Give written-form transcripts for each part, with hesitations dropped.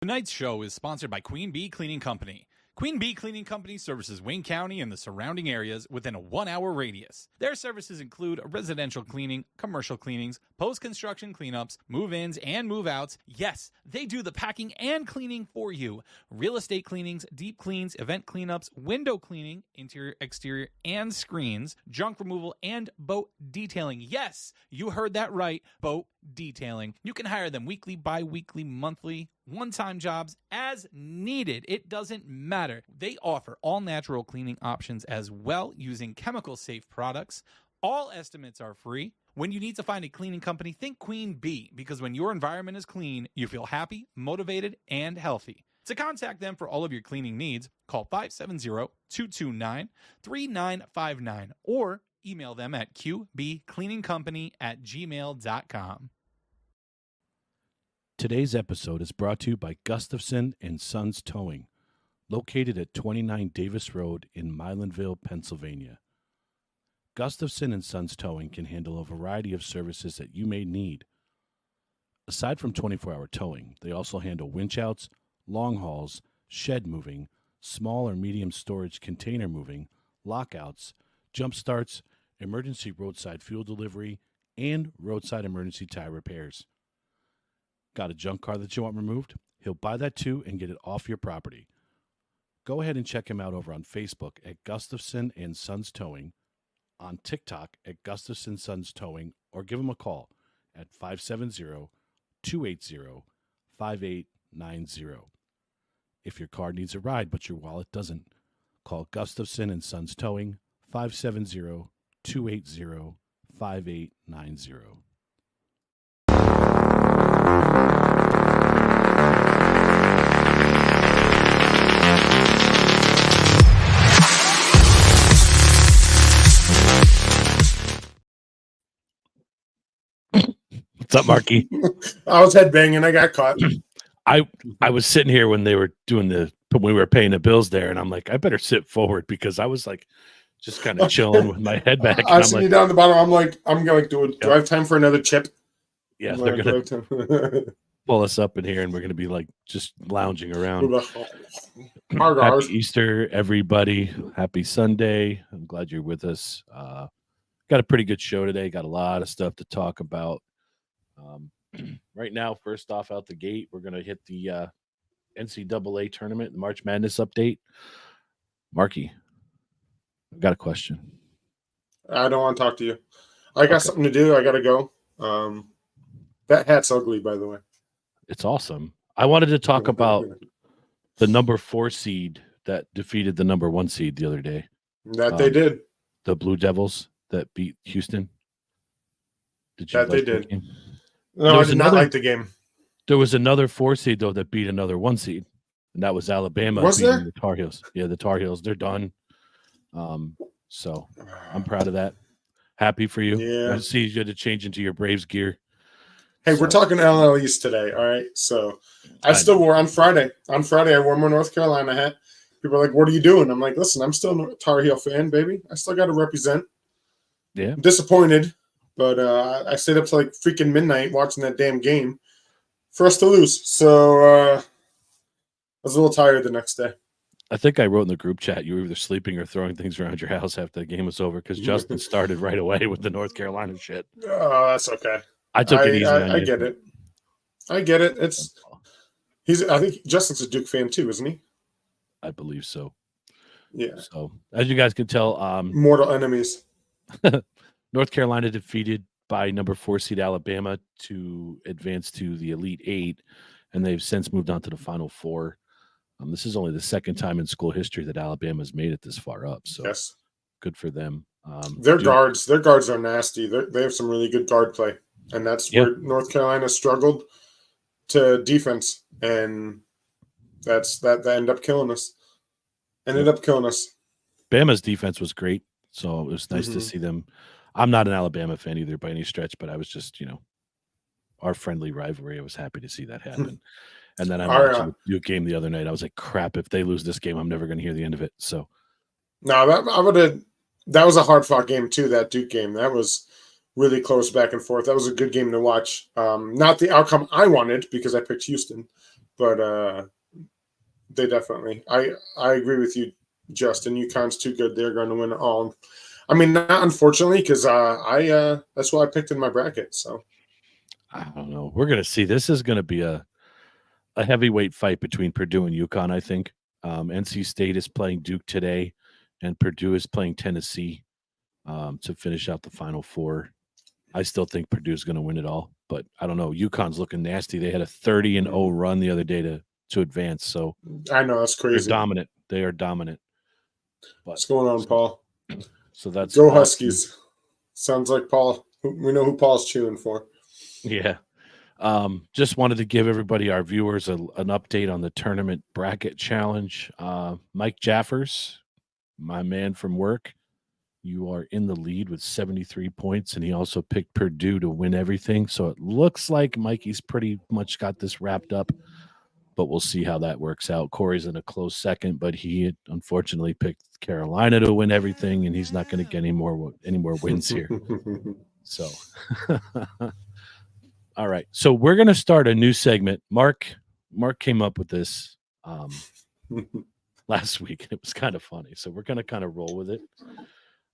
Tonight's show is sponsored by Queen Bee Cleaning Company. Queen Bee Cleaning Company services Wayne County and the surrounding areas within a 1-hour radius. Their services include residential cleaning, commercial cleanings, post-construction cleanups, move-ins and move-outs. Yes, they do the packing and cleaning for you. Real estate cleanings, deep cleans, event cleanups, window cleaning, interior, exterior, and screens, junk removal, and boat detailing. Yes, you heard that right, boat detailing. You can hire them weekly, bi-weekly, monthly, one-time jobs as needed. It doesn't matter. They offer all natural cleaning options as well using chemical-safe products. All estimates are free. When you need to find a cleaning company, think Queen Bee, because when your environment is clean, you feel happy, motivated, and healthy. To contact them for all of your cleaning needs, call 570-229-3959 or email them at qbcleaningcompany@gmail.com. Today's episode is brought to you by Gustafson and Sons Towing, located at 29 Davis Road in Milanville, Pennsylvania. Gustafson and Sons Towing can handle a variety of services that you may need. Aside from 24-hour towing, they also handle winch outs, long hauls, shed moving, small or medium storage container moving, lockouts, jump starts, emergency roadside fuel delivery, and roadside emergency tire repairs. Got a junk car that you want removed? He'll buy that too and get it off your property. Go ahead and check him out over on Facebook at Gustafson and Sons Towing, on TikTok at Gustafson Sons Towing, or give him a call at 570-280-5890. If your car needs a ride but your wallet doesn't, call Gustafson and Sons Towing, 570-280-5890. What's up, Marky? I was headbanging. I got caught. I was sitting here when they were doing when we were paying the bills there, and I'm like, I better sit forward because I was like, just kind of chilling with my head back. I see you down the bottom. I'm like, I'm going to do I have time for another chip? Yeah, they're going to pull us up in here, and we're going to be like just lounging around. Happy Easter, everybody. Happy Sunday. I'm glad you're with us. Got a pretty good show today. Got a lot of stuff to talk about. Right now, first off out the gate, we're going to hit the NCAA tournament, the March Madness update. Marky, I've got a question. I don't want to talk to you. I got something to do. I got to go. That hat's ugly, by the way. It's awesome. I wanted to talk about the number 4 seed that defeated the number 1 seed the other day. They did. The Blue Devils that beat Houston. Did you? That they did. Game? No, I did not like the game. There was another 4 seed though that beat another 1 seed, and that was Alabama. Was there? The Tar Heels. Yeah, the Tar Heels. They're done. So I'm proud of that. Happy for you. Yeah. I see you had to change into your Braves gear. Hey, we're talking NL East today. All right. So I still wore on Friday. On Friday, I wore my North Carolina hat. People are like, "What are you doing?" I'm like, "Listen, I'm still a Tar Heel fan, baby. I still got to represent." Yeah. I'm disappointed. But I stayed up till like freaking midnight watching that damn game for us to lose. So I was a little tired the next day. I think I wrote in the group chat you were either sleeping or throwing things around your house after the game was over because Justin started right away with the North Carolina shit. Oh, that's okay. I took it easy. I get it. I get it. I think Justin's a Duke fan too, isn't he? I believe so. Yeah. So as you guys can tell, mortal enemies. North Carolina defeated by number 4 seed Alabama to advance to the Elite 8, and they've since moved on to the Final 4. This is only the second time in school history that Alabama's made it this far up. So yes, good for them. Their guards are nasty. They have some really good guard play, and that's where North Carolina struggled to defense, and that ended up killing us. Bama's defense was great, so it was nice to see them. I'm not an Alabama fan either by any stretch, but I was just, our friendly rivalry. I was happy to see that happen. And then I watched the Duke game the other night. I was like, crap, if they lose this game, I'm never going to hear the end of it. So, no, that was a hard-fought game too, that Duke game. That was really close back and forth. That was a good game to watch. Not the outcome I wanted because I picked Houston, but they definitely. I agree with you, Justin. UConn's too good. They're going to win it all. I mean, not unfortunately, because that's what I picked in my bracket. So I don't know. We're gonna see. This is gonna be a heavyweight fight between Purdue and UConn. I think NC State is playing Duke today, and Purdue is playing Tennessee to finish out the Final Four. I still think Purdue's going to win it all, but I don't know. UConn's looking nasty. They had a 30-0 run the other day to advance. So I know that's they're crazy. dominant. They are dominant. But, What's going on, Paul? So that's go Huskies. Sounds like Paul. We know who Paul's cheering for. Yeah. Just wanted to give everybody, our viewers, an update on the tournament bracket challenge. Mike Jaffers, my man from work, you are in the lead with 73 points, and he also picked Purdue to win everything. So it looks like Mikey's pretty much got this wrapped up, but we'll see how that works out. Corey's in a close second, but he unfortunately picked Carolina to win everything, and he's not going to get any more wins here. So, all right. So we're going to start a new segment. Mark came up with this last week. It was kind of funny. So we're going to kind of roll with it.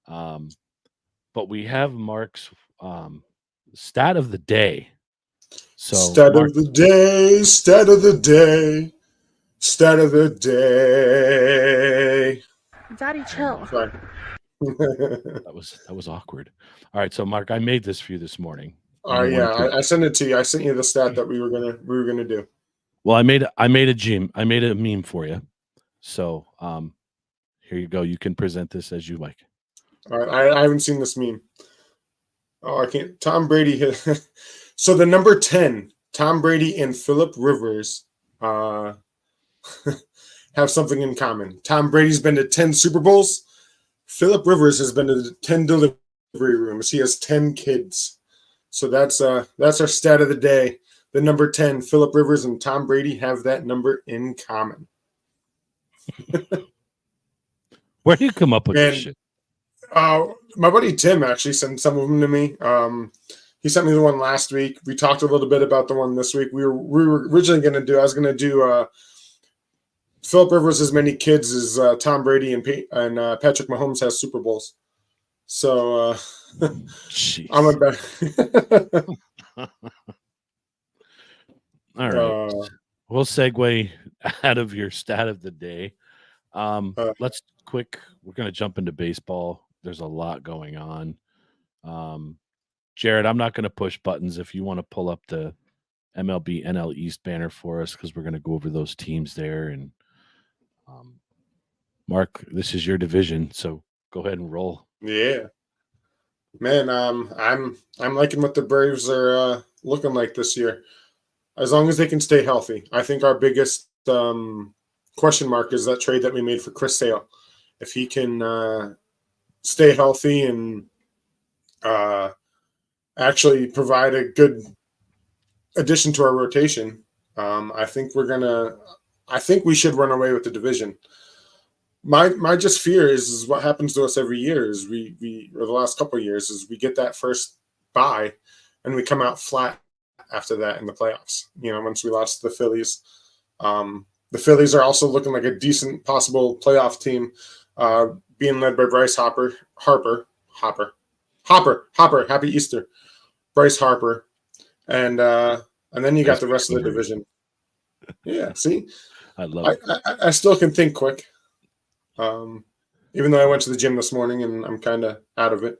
But we have Mark's stat of the day. So stat of the day. Daddy, chill. Sorry. that was awkward. All right, so Mark, I made this for you this morning. Yeah, I sent it to you. I sent you the stat that we were gonna do. Well, I made a meme for you. So here you go. You can present this as you like. All right, I haven't seen this meme. Oh, I can't. Tom Brady. So the number 10, Tom Brady and Phillip Rivers have something in common. Tom Brady's been to 10 Super Bowls. Phillip Rivers has been to 10 delivery rooms. He has 10 kids. So that's our stat of the day. The number 10, Phillip Rivers and Tom Brady have that number in common. Where do you come up with this shit? My buddy Tim actually sent some of them to me. He sent me the one last week. We talked a little bit about the one this week. We were originally going to do. I was going to do Phillip Rivers as many kids as Tom Brady and Patrick Mahomes has Super Bowls. So I'm a bet. All right. We'll segue out of your stat of the day. Let's quick. We're going to jump into baseball. There's a lot going on. Jared, I'm not going to push buttons. If you want to pull up the MLB NL East banner for us, because we're going to go over those teams there. And Mark, this is your division, so go ahead and roll. Yeah, man. I'm liking what the Braves are looking like this year. As long as they can stay healthy, I think our biggest question mark is that trade that we made for Chris Sale. If he can stay healthy and actually provide a good addition to our rotation, I think we should run away with the division. My just fear is what happens to us every year is we or the last couple of years is we get that first bye and we come out flat after that in the playoffs. Once we lost to the Phillies. The Phillies are also looking like a decent possible playoff team, being led by Bryce Harper. Happy Easter, Bryce Harper, and then you got the rest of the division. Yeah, see, I love it. I still can think quick, even though I went to the gym this morning and I'm kind of out of it.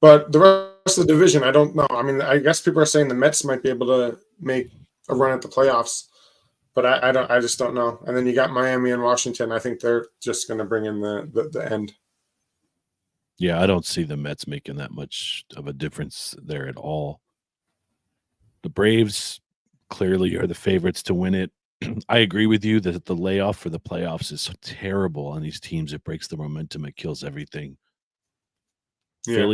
But the rest of the division, I don't know. I mean, I guess people are saying the Mets might be able to make a run at the playoffs. But I just don't know. And then you got Miami and Washington. I think they're just going to bring in the end. Yeah, I don't see the Mets making that much of a difference there at all. The Braves clearly are the favorites to win it. I agree with you that the layoff for the playoffs is so terrible on these teams. It breaks the momentum. It kills everything. Yeah.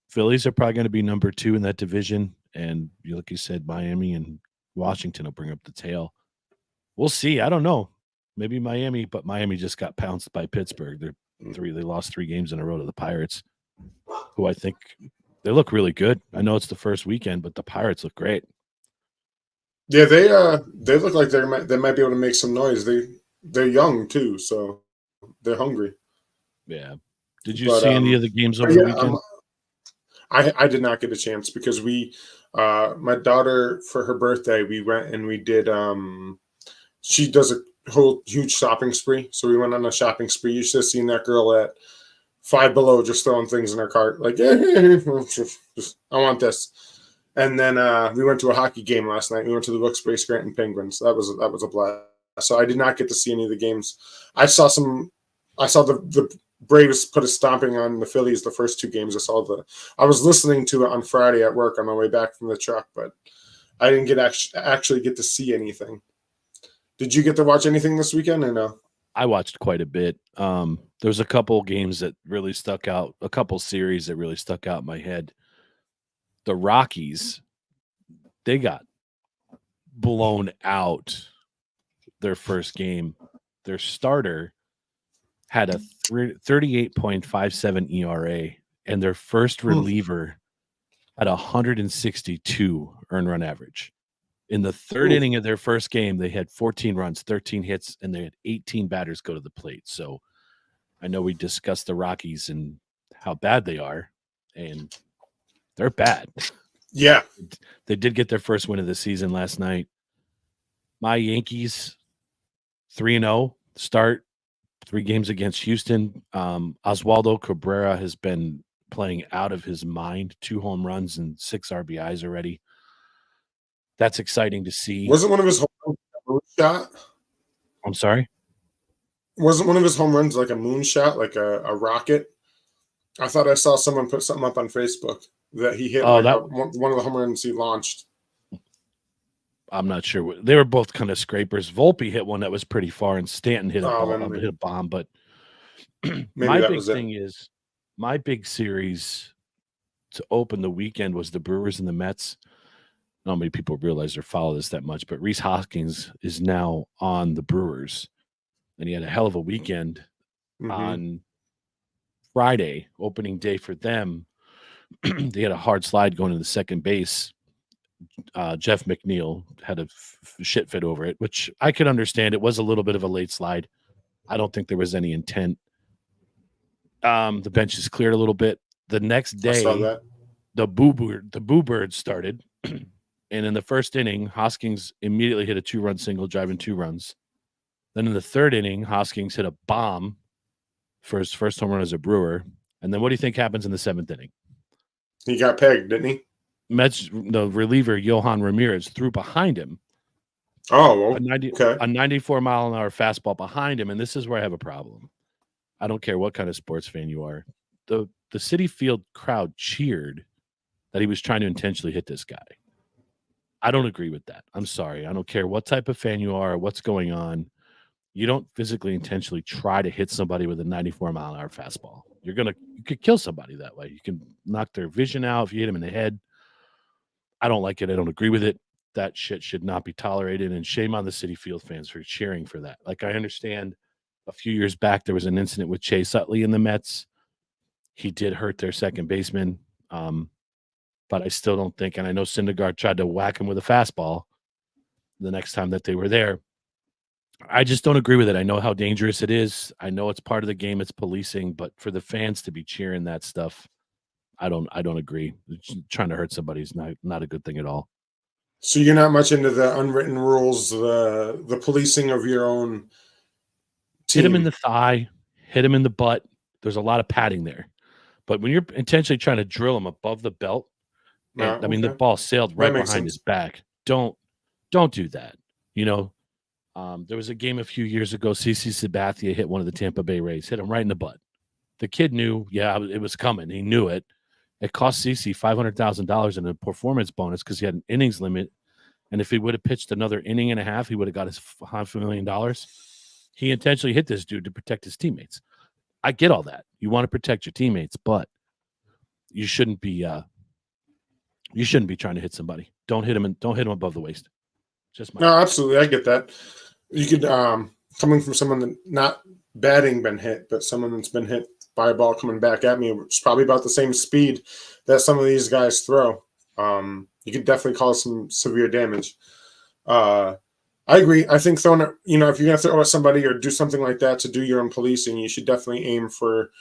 Phillies are probably going to be number 2 in that division. And like you said, Miami and Washington will bring up the tail. We'll see. I don't know. Maybe Miami, but Miami just got pounced by Pittsburgh. They lost 3 games in a row to the Pirates, who I think they look really good. I know it's the first weekend, but the Pirates look great. Yeah, they look like they might be able to make some noise. They're young too, so they're hungry. Yeah. Did you But see any of the games over the yeah, weekend? I did not get a chance because my daughter, for her birthday, we went and we did she does a whole huge shopping spree, so we went on a shopping spree. You should have seen that girl at Five Below just throwing things in her cart, like, I want this. And then we went to a hockey game last night. We went to the Wilkes-Barre Scranton Penguins. That was a blast. So I did not get to see any of the games. I saw the Braves put a stomping on the Phillies the first two games. I was listening to it on Friday at work on my way back from the truck, but I didn't actually get to see anything. Did you get to watch anything this weekend or no? I watched quite a bit. There's a couple games that really stuck out, a couple series that really stuck out in my head. The Rockies, they got blown out their first game. Their starter had a 38.57 ERA, and their first reliever had 162 earned run average. In the third inning of their first game, they had 14 runs, 13 hits, and they had 18 batters go to the plate. So I know we discussed the Rockies and how bad they are, and they're bad. Yeah. They did get their first win of the season last night. My Yankees, 3-0 start, 3 games against Houston. Oswaldo Cabrera has been playing out of his mind, 2 home runs and 6 RBIs already. That's exciting to see. Wasn't one of his home runs a moonshot? I'm sorry? Wasn't one of his home runs like a moonshot, like a rocket? I thought I saw someone put something up on Facebook that he hit one of the home runs he launched. I'm not sure. They were both kind of scrapers. Volpe hit one that was pretty far, and Stanton hit a bomb. But my big series to open the weekend was the Brewers and the Mets. Not many people realize or follow this that much, but Rhys Hoskins is now on the Brewers, and he had a hell of a weekend on Friday, opening day for them. They had a hard slide going to the second base. Jeff McNeil had a shit fit over it, which I could understand. It was a little bit of a late slide. I don't think there was any intent. The bench is cleared a little bit. The next day, the Boo Bird started. And in the first inning, Hoskins immediately hit a 2-run single, driving 2 runs. Then in the third inning, Hoskins hit a bomb for his first home run as a Brewer. And then what do you think happens in the 7th inning? He got pegged, didn't he? Mets, the reliever, Johan Ramirez, threw behind him. Oh, a 94-mile-an-hour fastball behind him. And this is where I have a problem. I don't care what kind of sports fan you are. The Citi Field crowd cheered that he was trying to intentionally hit this guy. I don't agree with that. I'm sorry. I don't care what type of fan you are or what's going on. You don't physically intentionally try to hit somebody with a 94-mile-an-hour fastball. You could kill somebody that way. You can knock their vision out if you hit them in the head. I don't like it. I don't agree with it. That shit should not be tolerated, and shame on the Citi Field fans for cheering for that. Like, I understand a few years back there was an incident with Chase Utley in the Mets. He did hurt their second baseman. But I still don't think, and I know Syndergaard tried to whack him with a fastball the next time that they were there. I just don't agree with it. I know how dangerous it is. I know it's part of the game. It's policing, but for the fans to be cheering that stuff, I don't agree. Trying to hurt somebody is not a good thing at all. So you're not much into the unwritten rules, the policing of your own team. Hit him in the thigh, hit him in the butt. There's a lot of padding there. But when you're intentionally trying to drill him above the belt, I mean, the ball sailed right behind his back. Don't do that. You know, there was a game a few years ago. CC Sabathia hit one of the Tampa Bay Rays, hit him right in the butt. The kid knew, it was coming. He knew it. It cost CC $500,000 in a performance bonus because he had an innings limit. And if he would have pitched another inning and a half, he would have got his $500,000. He intentionally hit this dude to protect his teammates. I get all that. You want to protect your teammates, but you shouldn't be trying to hit somebody. Don't hit him above the waist. No, absolutely. I get that. You could coming from someone that not batting been hit, but someone that's been hit by a ball coming back at me, it's probably about the same speed that some of these guys throw. You could definitely cause some severe damage. I agree. I think throwing it, if you're gonna throw at somebody or do something like that to do your own policing, you should definitely aim for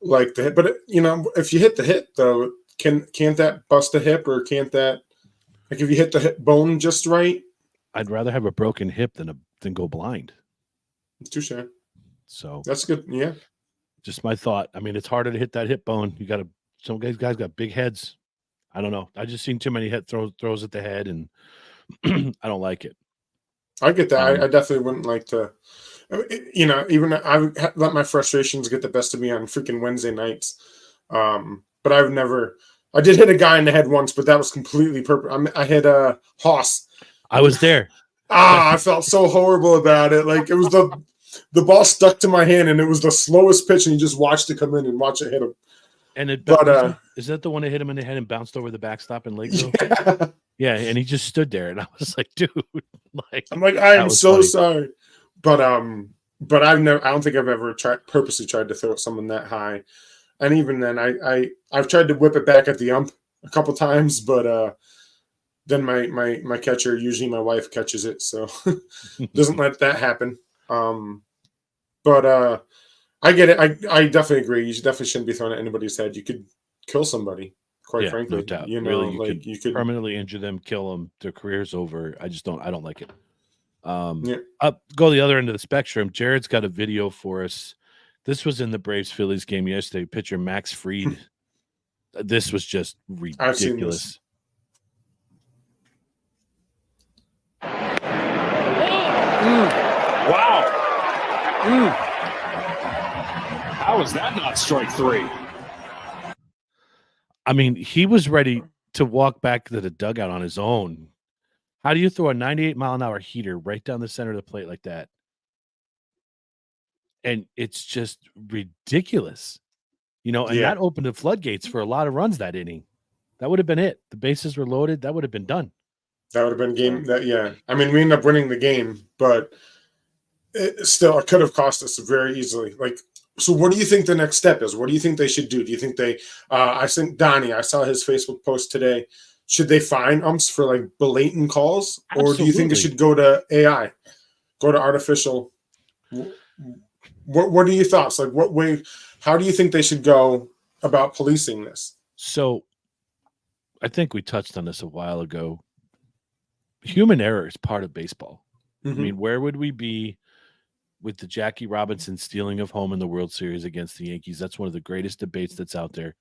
like the hip. But if you hit the hip though, can't that bust a hip, or can't that, like, if you hit the hip bone just right? I'd rather have a broken hip than go blind. Touche. So that's good. Yeah. Just my thought. I mean, it's harder to hit that hip bone. Some guys got big heads. I don't know. I just seen too many head throws at the head, and I don't like it. I get that. I definitely wouldn't like to, even I would let my frustrations get the best of me on freaking Wednesday nights. But I did hit a guy in the head once, but that was completely purple. I hit a Haas. I was there. I felt so horrible about it. Like, it was the ball stuck to my hand, and it was the slowest pitch, and you just watched it come in and watch it hit him. And is that the one that hit him in the head and bounced over the backstop in Lakeville? Yeah, and he just stood there, and I was like, dude, I am so sorry, but I don't think I've ever purposely tried to throw at someone that high, and even then, I've tried to whip it back at the ump a couple times, but then my catcher, usually my wife, catches it, so doesn't let that happen. But I get it. I definitely agree. You definitely shouldn't be throwing at anybody's head. You could kill somebody, quite frankly. No doubt. Really, you could permanently injure them, kill them. Their career's over. I don't like it. Go the other end of the spectrum. Jared's got a video for us. This was in the Braves-Phillies game yesterday. Pitcher Max Fried. This was just ridiculous. Wow. How is that not strike three? I mean, he was ready to walk back to the dugout on his own. How do you throw a 98-mile-an-hour heater right down the center of the plate like that? And it's just ridiculous. And that opened the floodgates for a lot of runs that inning. That would have been it. The bases were loaded. That would have been done. That would have been game. I mean, we ended up winning the game, but it could have cost us very easily. Like, so what do you think the next step is? What do you think they should do? Do you think I think Donnie, I saw his Facebook post today. Should they fine umps for like blatant calls? Absolutely. Or do you think it should go to AI, go to artificial? What are your thoughts? Like, how do you think they should go about policing this? So I think we touched on this a while ago. Human error is part of baseball. Mm-hmm. I mean, where would we be with the Jackie Robinson stealing of home in the World Series against the Yankees? That's one of the greatest debates that's out there.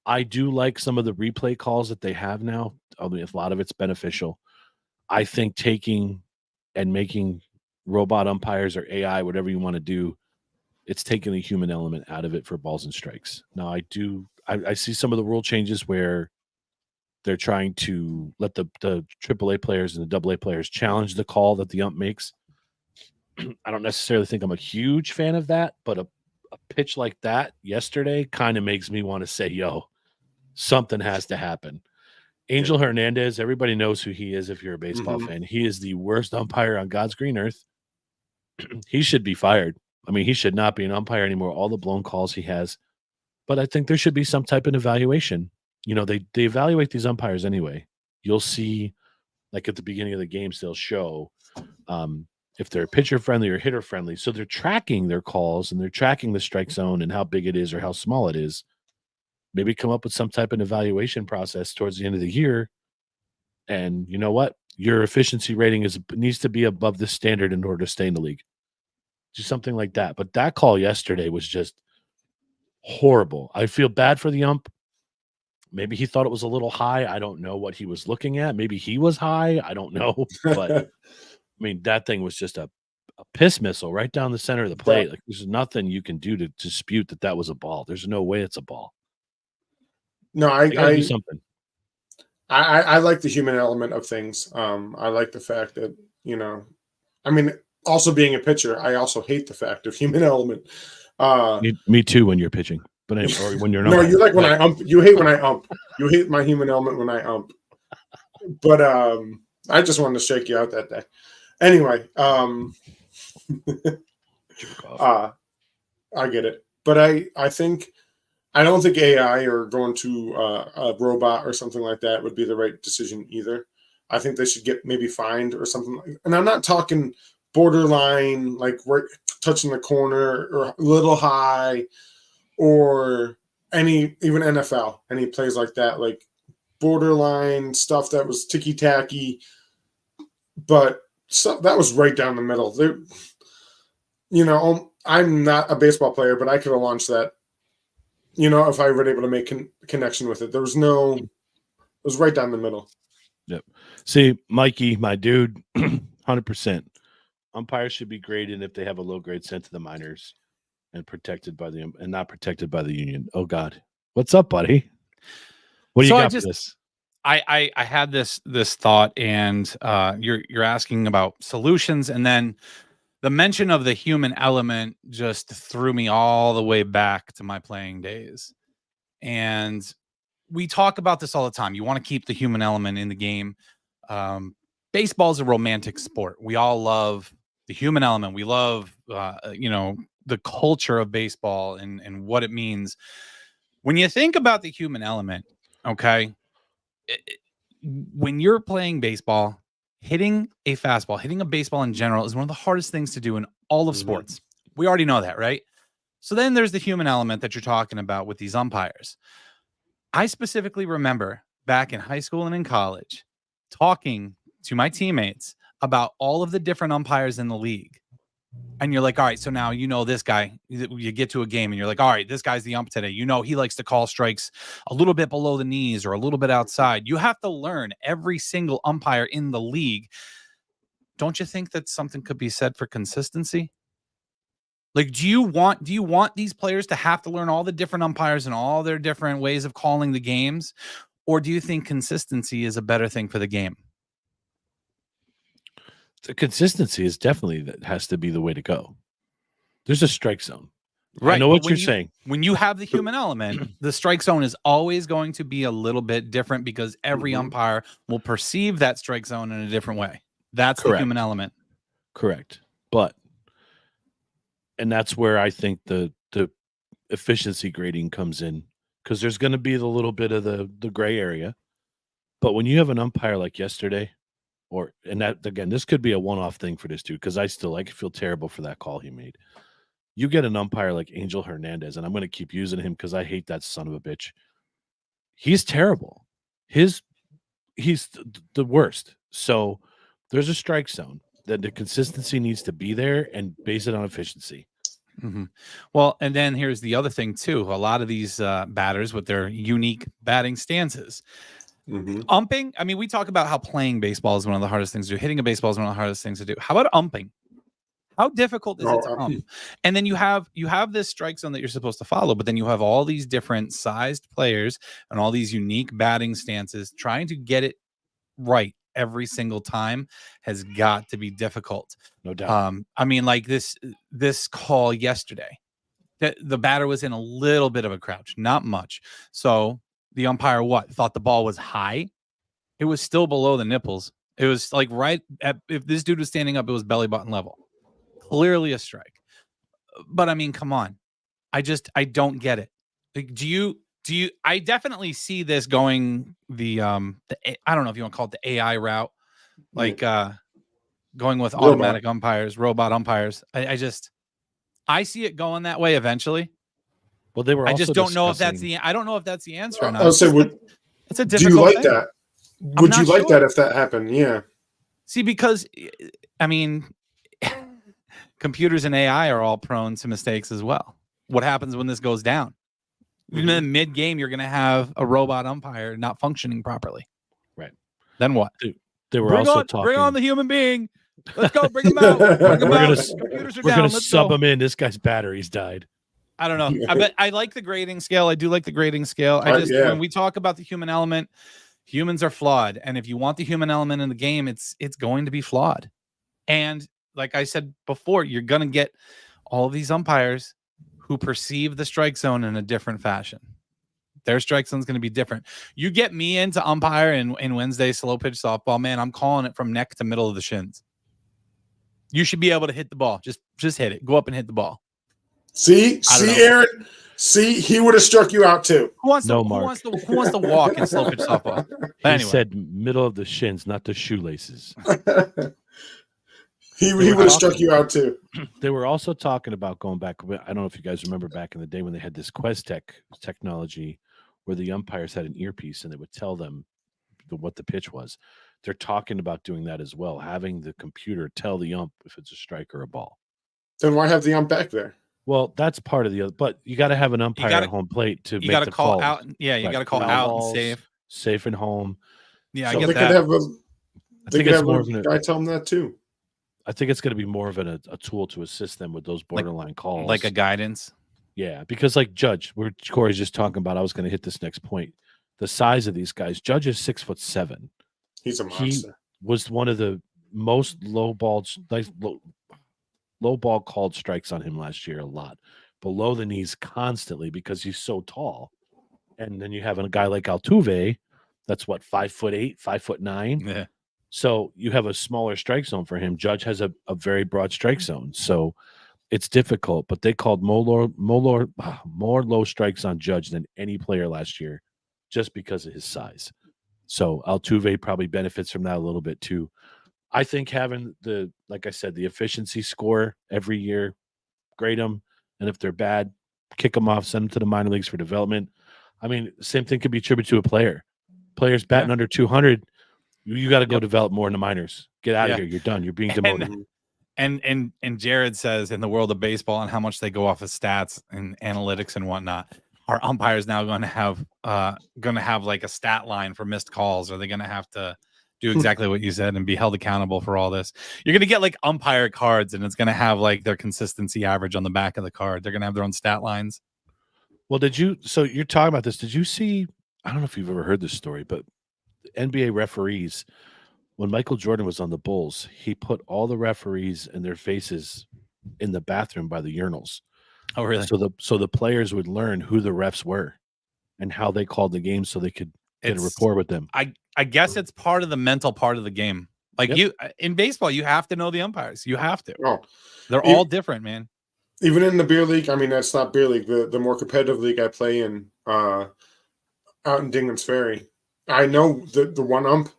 I do like some of the replay calls that they have now. I mean, a lot of it's beneficial. I think taking and making robot umpires or AI, whatever you want to do, it's taking the human element out of it for balls and strikes. Now, I see some of the rule changes where they're trying to let the AAA players and the AA players challenge the call that the ump makes. I don't necessarily think I'm a huge fan of that, but a pitch like that yesterday kind of makes me want to say, yo, something has to happen. Angel Hernandez, everybody knows who he is if you're a baseball fan. He is the worst umpire on God's green earth. He should be fired. I mean, he should not be an umpire anymore, all the blown calls he has. But I think there should be some type of evaluation. They evaluate these umpires anyway. You'll see, like at the beginning of the games, they'll show if they're pitcher friendly or hitter friendly. So they're tracking their calls and they're tracking the strike zone and how big it is or how small it is. Maybe come up with some type of evaluation process towards the end of the year. And you know what? Your efficiency rating needs to be above the standard in order to stay in the league. Just something like that. But that call yesterday was just horrible. I feel bad for the ump. Maybe he thought it was a little high. I don't know what he was looking at. Maybe he was high. I don't know. But I mean, that thing was just a piss missile right down the center of the plate. Like, there's nothing you can do to dispute that was a ball. There's no way it's a ball. No, I do something. I like the human element of things. I like the fact that, I mean, also being a pitcher, I also hate the fact of human element. Me too when you're pitching. But or when you're not. No, you like when I ump. You hate when I ump. You hate my human element when I ump. But I just wanted to shake you out that day. Anyway, I get it. But I don't think AI or going to a robot or something like that would be the right decision either. I think they should get maybe fined or something. And I'm not talking borderline, like right touching the corner or a little high, or even NFL, any plays like that, like borderline stuff that was ticky tacky, but that was right down the middle. There, I'm not a baseball player, but I could have launched that. If I were able to make connection with it, it was right down the middle. Yep. See, Mikey, my dude, 100%. Umpires should be graded if they have a low grade sent to the minors and not protected by the union. Oh God, what's up, buddy? What do you got for this? I had this thought, and you're asking about solutions, and then the mention of the human element just threw me all the way back to my playing days. And we talk about this all the time. You want to keep the human element in the game. Baseball is a romantic sport. We all love the human element. We love, the culture of baseball and what it means. When you think about the human element, okay, when you're playing baseball, hitting a fastball, hitting a baseball in general is one of the hardest things to do in all of sports. We already know that, right? So then there's the human element that you're talking about with these umpires. I specifically remember back in high school and in college talking to my teammates about all of the different umpires in the league. And you're like, all right, so now this guy, you get to a game and you're like, all right, this guy's the ump today. He likes to call strikes a little bit below the knees or a little bit outside. You have to learn every single umpire in the league. Don't you think that something could be said for consistency? Like, do you want these players to have to learn all the different umpires and all their different ways of calling the games? Or do you think consistency is a better thing for the game? The consistency is definitely that has to be the way to go. There's a strike zone. Right. I know what you're saying. When you have the human element, the strike zone is always going to be a little bit different because every umpire will perceive that strike zone in a different way. That's the human element. Correct. And that's where I think the efficiency grading comes in, because there's going to be the little bit of the gray area. But when you have an umpire like yesterday, and that again, this could be a one-off thing for this dude, because I feel terrible for that call he made. You get an umpire like Angel Hernandez, and I'm going to keep using him because I hate that son of a bitch. He's terrible. He's the worst. So there's a strike zone that the consistency needs to be there and base it on efficiency. Mm-hmm. Well, and then here's the other thing too. A lot of these batters with their unique batting stances. Umping, I mean, we talk about how playing baseball is one of the hardest things to do. Hitting a baseball is one of the hardest things to do. How about umping? How difficult is it to ump? And then you have this strike zone that you're supposed to follow, but then you have all these different sized players and all these unique batting stances. Trying to get it right every single time has got to be difficult. No doubt. I mean, like this call yesterday, the batter was in a little bit of a crouch, not much. So the umpire thought the ball was high. It was still below the nipples. It was like if this dude was standing up, it was belly button level. Clearly a strike. But I mean, come on. I don't get it. Like, do you I definitely see this going the I don't know if you want to call it the AI route, like going with automatic umpires, robot umpires. I see it going that way eventually. Well, they were. I just don't know if that's I don't know if that's the answer or not. I'll say, it's a difficult. Do you like thing. that? Would you like that if that happened? Yeah. See, because I mean, computers and AI are all prone to mistakes as well. What happens when this goes down? Even in mid-game, you're going to have a robot umpire not functioning properly. Right. Then what? They were talking. Bring on the human being. Let's go. Bring him out. Bring him out. Computers are down. We're going to sub him in. This guy's battery's died. I don't know. I like the grading scale. I do like the grading scale. When we talk about the human element, humans are flawed. And if you want the human element in the game, it's going to be flawed. And like I said before, you're going to get all of these umpires who perceive the strike zone in a different fashion. Their strike zone is going to be different. You get me into umpire in Wednesday slow pitch softball, man, I'm calling it from neck to middle of the shins. You should be able to hit the ball. Just hit it. Go up and hit the ball. See, Aaron. See, he would have struck you out too. Who wants to walk in slow pitch softball? He Anyway. said middle of the shins, not the shoelaces. he would have struck you out too. They were also talking about going back. I don't know if you guys remember back in the day when they had this QuesTech technology where the umpires had an earpiece and they would tell them what the pitch was. They're talking about doing that as well, having the computer tell the ump if it's a strike or a ball. Then why have the ump back there? Well, that's part of the other, but you got to have an umpire at home plate to make the call calls. out. Yeah, you got to call out and safe and home. Yeah, so I get they that. They could have a guy tell them that too. I think it's going to be more of a tool to assist them with those borderline calls, like a guidance. Yeah, because like Judge, where Corey's just talking about, I was going to hit this next point. The size of these guys. Judge is 6'7". He's a monster. He was one of the most low ball called strikes on him last year, a lot below the knees constantly because he's so tall. And then you have a guy like Altuve, that's what 5'8", 5'9". Yeah. So you have a smaller strike zone for him. Judge has a very broad strike zone, so it's difficult. But they called more low strikes on Judge than any player last year, just because of his size. So Altuve probably benefits from that a little bit too. I think having like I said, the efficiency score every year, grade them, and if they're bad, kick them off, send them to the minor leagues for development. I mean, same thing could be attributed to a player. Players batting under 200, you got to go develop more in the minors. Get out of here. You're done. You're being demoted. And Jared says in the world of baseball and how much they go off of stats and analytics and whatnot, are umpires now going to have like a stat line for missed calls? Are they going to have to do exactly what you said and be held accountable for all this? You're going to get like umpire cards, and it's going to have like their consistency average on the back of the card. They're going to have their own stat lines. Well, so you're talking about this. Did you see, I don't know if you've ever heard this story, but NBA referees, when Michael Jordan was on the Bulls, he put all the referees and their faces in the bathroom by the urinals. Oh, really? So the players would learn who the refs were and how they called the game so they could get a rapport with them. I guess it's part of the mental part of the game. Like you in baseball, you have to know the umpires. You have to. Oh, they're all different, man. Even in the beer league, I mean, that's not beer league. The more competitive league I play in, out in Dingman's Ferry, I know that the one ump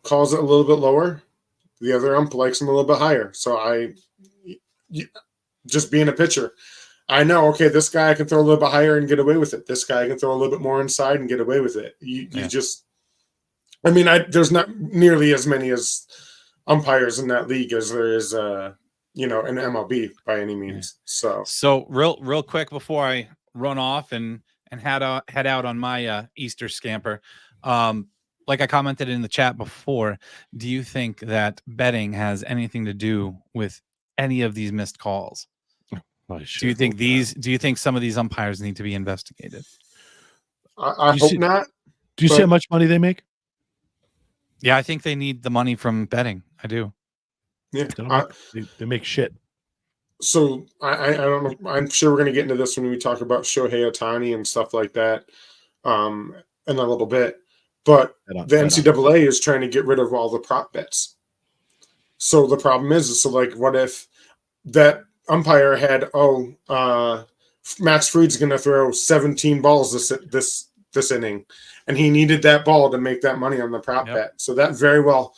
calls it a little bit lower. The other ump likes him a little bit higher. So just being a pitcher, I know, okay, this guy I can throw a little bit higher and get away with it. This guy I can throw a little bit more inside and get away with it. You just, I mean, there's not nearly as many as umpires in that league as there is, in MLB by any means. So real quick before I run off and head out on my Easter scamper, like I commented in the chat before, do you think that betting has anything to do with any of these missed calls? Do you think some of these umpires need to be investigated? I hope not. Do you see how much money they make? Yeah, I think they need the money from betting. I do. Yeah, they make shit. So I don't know. I'm sure we're going to get into this when we talk about Shohei Ohtani and stuff like that in a little bit. But the NCAA is trying to get rid of all the prop bets. So the problem is so like, what if that umpire had Max Fried's going to throw 17 balls this inning, and he needed that ball to make that money on the prop bet. So that very well,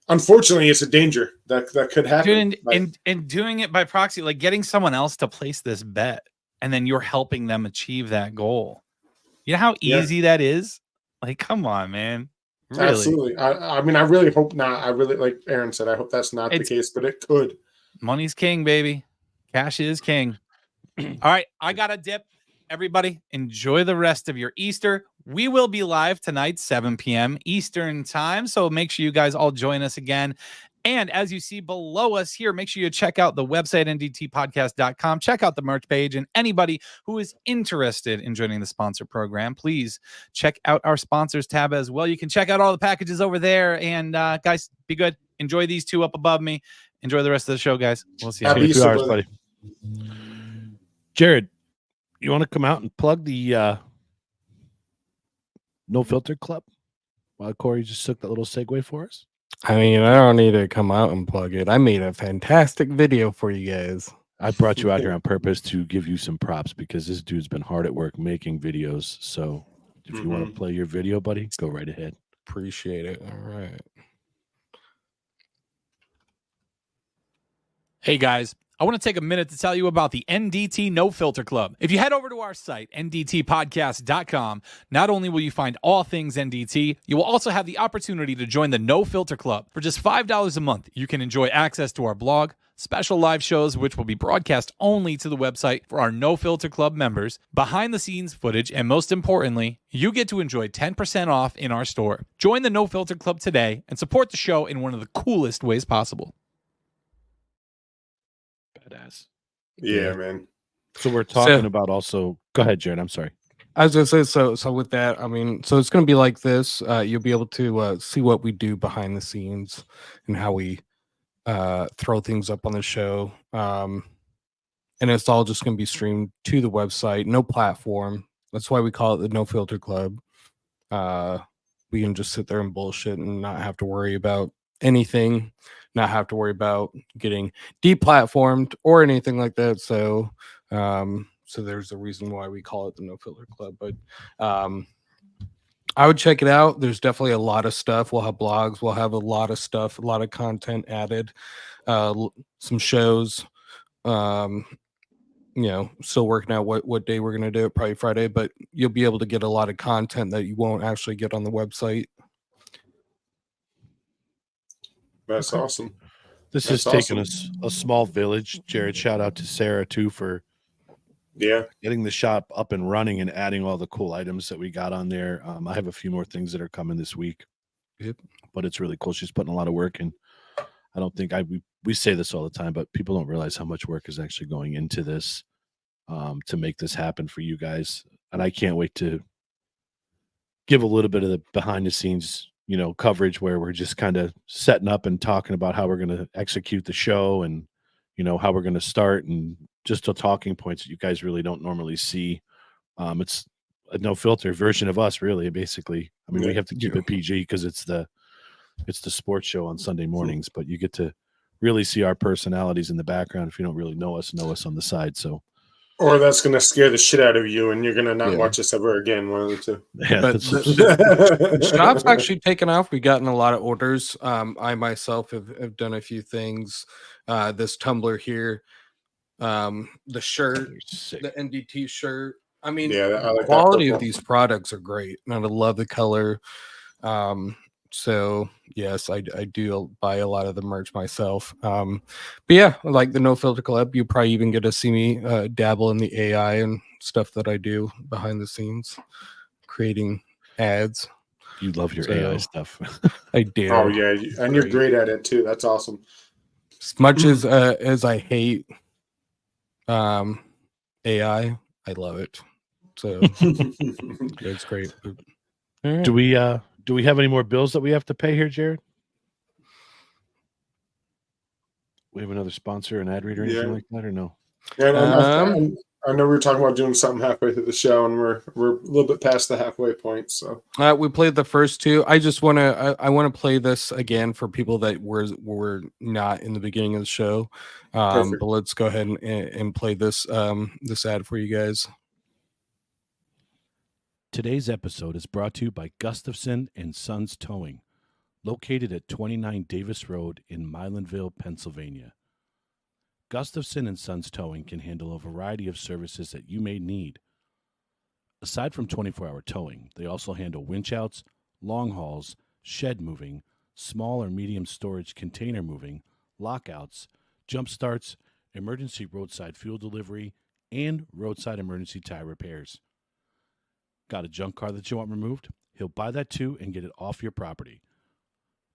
unfortunately, it's a danger that could happen. Dude, and doing it by proxy, like getting someone else to place this bet, and then you're helping them achieve that goal. You know how easy that is? Like, come on, man. Really? Absolutely. I mean, I really hope not. I really, like Aaron said, I hope that's not the case, but it could. Money's king, baby. Cash is king. All right, I got to dip. Everybody, enjoy the rest of your Easter. We will be live tonight, 7 p.m. Eastern time, so make sure you guys all join us again. And as you see below us here, make sure you check out the website, ndtpodcast.com. Check out the merch page, and anybody who is interested in joining the sponsor program, please check out our sponsors tab as well. You can check out all the packages over there. And guys, be good. Enjoy these two up above me. Enjoy the rest of the show, guys. We'll see you in 2 hours, buddy. Jared, you want to come out and plug the No Filter Club while Corey just took that little segue for us? I mean, I don't need to come out and plug it. I made a fantastic video for you guys. I brought you out here on purpose to give you some props because this dude's been hard at work making videos. So if you want to play your video, buddy, go right ahead. Appreciate it. All right. Hey guys, I want to take a minute to tell you about the NDT No Filter Club. If you head over to our site, ndtpodcast.com, not only will you find all things NDT, you will also have the opportunity to join the No Filter Club. For just $5 a month, you can enjoy access to our blog, special live shows which will be broadcast only to the website for our No Filter Club members, behind-the-scenes footage, and most importantly, you get to enjoy 10% off in our store. Join the No Filter Club today and support the show in one of the coolest ways possible. Badass. Yeah, man. So we're talking about also. Go ahead, Jared. I'm sorry. I was gonna say so with that, I mean, so it's gonna be like this. You'll be able to see what we do behind the scenes and how we throw things up on the show. And it's all just gonna be streamed to the website, no platform. That's why we call it the No Filter Club. We can just sit there and bullshit and not have to worry about anything, not have to worry about getting deplatformed or anything like that. So so there's a reason why we call it the No Filter Club. But I would check it out. There's definitely a lot of stuff. We'll have blogs, we'll have a lot of stuff, a lot of content added, some shows. You know, still working out what day we're gonna do it, probably Friday, but you'll be able to get a lot of content that you won't actually get on the website. That's awesome. This has taken us a small village. Jared, shout out to Sarah too for getting the shop up and running and adding all the cool items that we got on there. I have a few more things that are coming this week. Yep. But it's really cool. She's putting a lot of work in. I don't think we say this all the time, but people don't realize how much work is actually going into this to make this happen for you guys. And I can't wait to give a little bit of the behind the scenes, you know, coverage where we're just kind of setting up and talking about how we're going to execute the show and, you know, how we're going to start and just the talking points that you guys really don't normally see. It's a no filter version of us, really, basically. I mean, we have to keep it PG because it's the sports show on Sunday mornings, but you get to really see our personalities in the background if you don't really know us on the side. So, or that's going to scare the shit out of you and you're going to not watch us ever again. One of the two. Yeah, but the shop's actually taken off. We've gotten a lot of orders. I myself have done a few things. This tumbler here, the shirt, the NDT shirt. I mean, I like the quality of these products are great. And I love the color. So yes, I do buy a lot of the merch myself. But yeah, like the No Filter Club, you probably even get to see me dabble in the AI and stuff that I do behind the scenes, creating ads. You love your AI stuff. I do. Oh yeah, and you're great at it too. That's awesome. As much as I hate AI, I love it. So it's great. Right. Do we have any more bills that we have to pay here, Jared? We have another sponsor, an ad reader, or anything like that, or no? Yeah, I know we were talking about doing something halfway through the show, and we're a little bit past the halfway point. So we played the first two. I just want to I want to play this again for people that were not in the beginning of the show. But let's go ahead and play this this ad for you guys. Today's episode is brought to you by Gustafson and Sons Towing, located at 29 Davis Road in Milanville, Pennsylvania. Gustafson and Sons Towing can handle a variety of services that you may need. Aside from 24-hour towing, they also handle winch outs, long hauls, shed moving, small or medium storage container moving, lockouts, jump starts, emergency roadside fuel delivery, and roadside emergency tire repairs. Got a junk car that you want removed? He'll buy that too and get it off your property.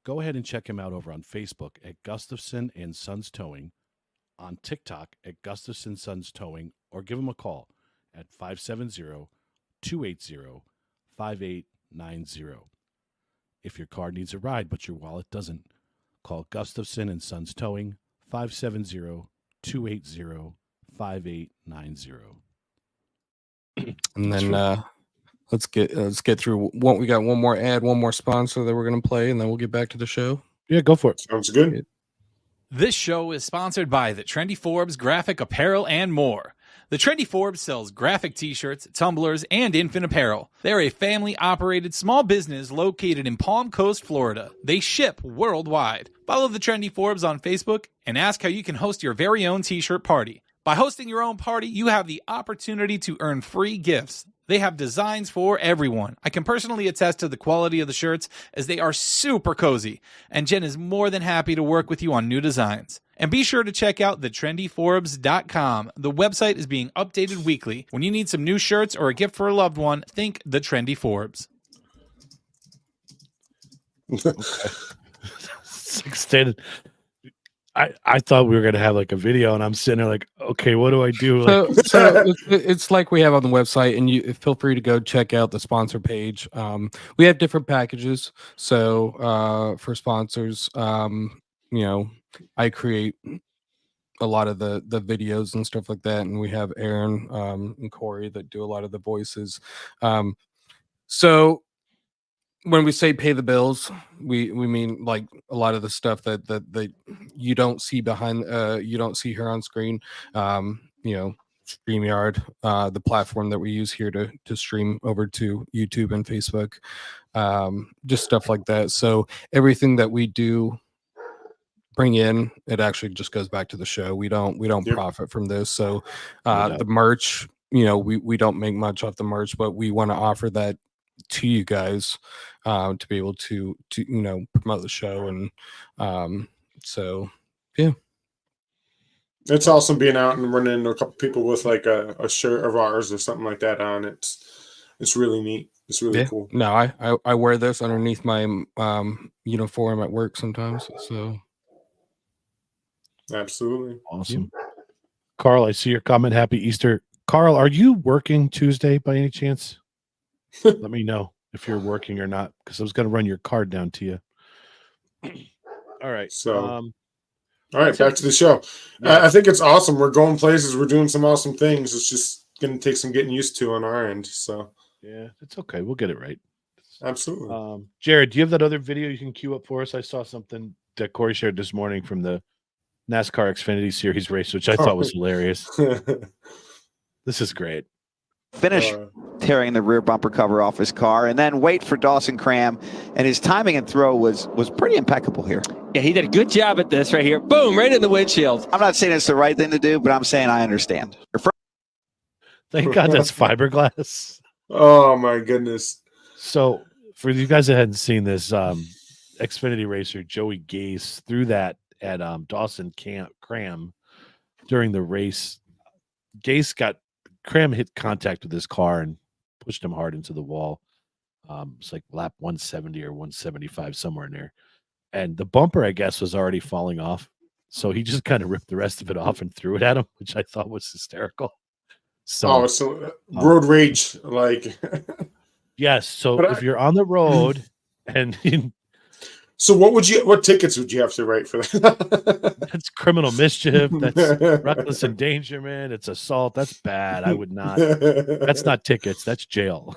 Go ahead and check him out over on Facebook at Gustafson and Sons Towing, on TikTok at Gustafson Sons Towing, or give him a call at 570-280-5890. If your car needs a ride but your wallet doesn't, call Gustafson and Sons Towing, 570-280-5890. And then let's get through what we got. One more ad, one more sponsor that we're going to play, and then we'll get back to the show. Yeah, go for it. Sounds good. This show is sponsored by the Trendy Forbes Graphic Apparel and more. The Trendy Forbes sells graphic t-shirts, tumblers, and infant apparel. They're a family-operated small business located in Palm Coast, Florida. They ship worldwide. Follow the Trendy Forbes on Facebook and ask how you can host your very own t-shirt party. By hosting your own party, you have the opportunity to earn free gifts. They have designs for everyone. I can personally attest to the quality of the shirts as they are super cozy. And Jen is more than happy to work with you on new designs. And be sure to check out thetrendyforbes.com. The website is being updated weekly. When you need some new shirts or a gift for a loved one, think the Trendy Forbes. Extended. I thought we were gonna have like a video, and I'm sitting there like, okay, what do I do? Like, so it's like we have on the website, and you feel free to go check out the sponsor page. We have different packages. So for sponsors, I create a lot of the videos and stuff like that, and we have Aaron and Corey that do a lot of the voices. So when we say pay the bills, we mean like a lot of the stuff that you don't see behind, you don't see here on screen. StreamYard, the platform that we use here to stream over to YouTube and Facebook, just stuff like that. So everything that we do bring in, it actually just goes back to the show. We don't profit from this. So the merch, we don't make much off the merch, but we want to offer that to you guys to be able to promote the show. And so yeah, it's awesome being out and running into a couple people with like a shirt of ours or something like that on. It's really neat. It's really cool. No, I wear this underneath my uniform at work sometimes. So absolutely awesome. Carl, I see your comment. Happy Easter. Carl, are you working Tuesday by any chance? Let me know if you're working or not, because I was going to run your card down to you. All right. So, all right, back to the show. Yeah. I think it's awesome. We're going places. We're doing some awesome things. It's just going to take some getting used to on our end. So, yeah, it's okay. We'll get it right. Absolutely. Jared, do you have that other video you can queue up for us? I saw something that Corey shared this morning from the NASCAR Xfinity Series race, which I thought was hilarious. This is great. Finish tearing the rear bumper cover off his car and then wait for Dawson Cram, and his timing and throw was pretty impeccable here. Yeah, he did a good job at this right here. Boom, right in the windshield. I'm not saying it's the right thing to do, but I'm saying I understand. Thank God that's fiberglass. Oh my goodness. So for you guys that hadn't seen this, Xfinity racer Joey Gase threw that at Dawson Cram during the race. Cram hit contact with his car and pushed him hard into the wall. It's like lap 170 or 175, somewhere in there. And the bumper, I guess, was already falling off. So he just kind of ripped the rest of it off and threw it at him, which I thought was hysterical. So, road rage, like. Yes. So if you're on the road and so what tickets would you have to write for that? That's criminal mischief. That's reckless endangerment. It's assault. That's bad. I would not. That's not tickets. That's jail.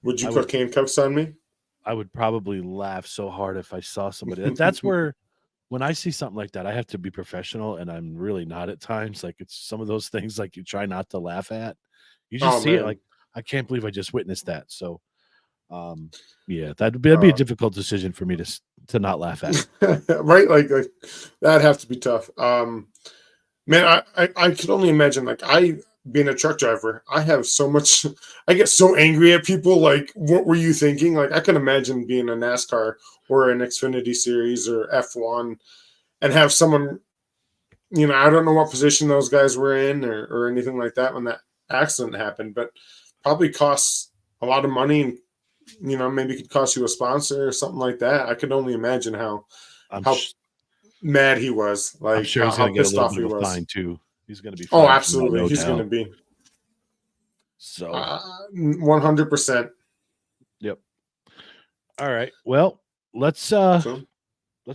Would you put handcuffs on me? I would probably laugh so hard if I saw somebody. That's where, when I see something like that, I have to be professional, and I'm really not at times. Like, it's some of those things like you try not to laugh at. You just see it like, I can't believe I just witnessed that. So yeah, that'd be a difficult decision for me to not laugh at. Right, like that'd have to be tough. Man, I could only imagine, like, being a truck driver, I get so angry at people. Like, what were you thinking? Like, I can imagine being a NASCAR or an Xfinity Series or F1 and have someone, I don't know what position those guys were in or anything like that when that accident happened, but probably costs a lot of money, and maybe it could cost you a sponsor or something like that. I could only imagine how mad he was. Like, I'm sure he's going to get a little bit of a fine too. He's going to be. Oh, absolutely, he's going to be. So 100%. Yep. All right. Well, let's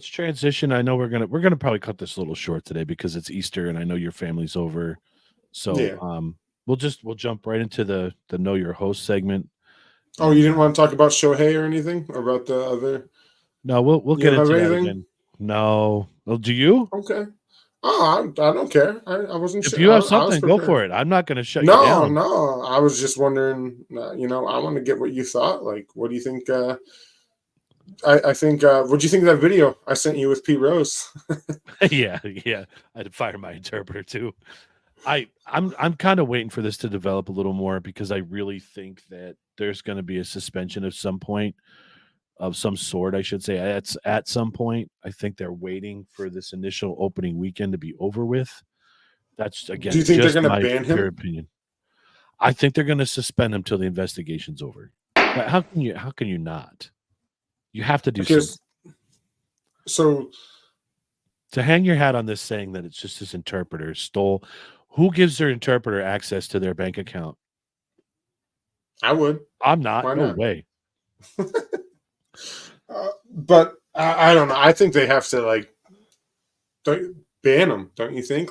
transition. I know we're gonna probably cut this a little short today because it's Easter, and I know your family's over. So we'll jump right into the Know Your Host segment. Oh, you didn't want to talk about Shohei or anything, or about the other? No, we'll get into that again No. Well, do you? Okay. Oh, I don't care. I wasn't If sure. you have I was something, go prepared. for it. I'm not going to shut you No, down. no. I was just wondering. I want to get what you thought. Like, what do you think? I think. What do you think of that video I sent you with Pete Rose? yeah. I had to fire my interpreter too. I'm kind of waiting for this to develop a little more because I really think that there's going to be a suspension of some point, of some sort, I should say. At some point. I think they're waiting for this initial opening weekend to be over with. That's again. Do you think they're just going to my ban pure him? opinion. I think they're going to suspend him till the investigation's over. But how can you not? You have to do something. So To hang your hat on this saying that it's just his interpreter stole. Who gives their interpreter access to their bank account? I would. I'm not. Why No not? way. But I don't know. I think they have to ban him. Don't you think?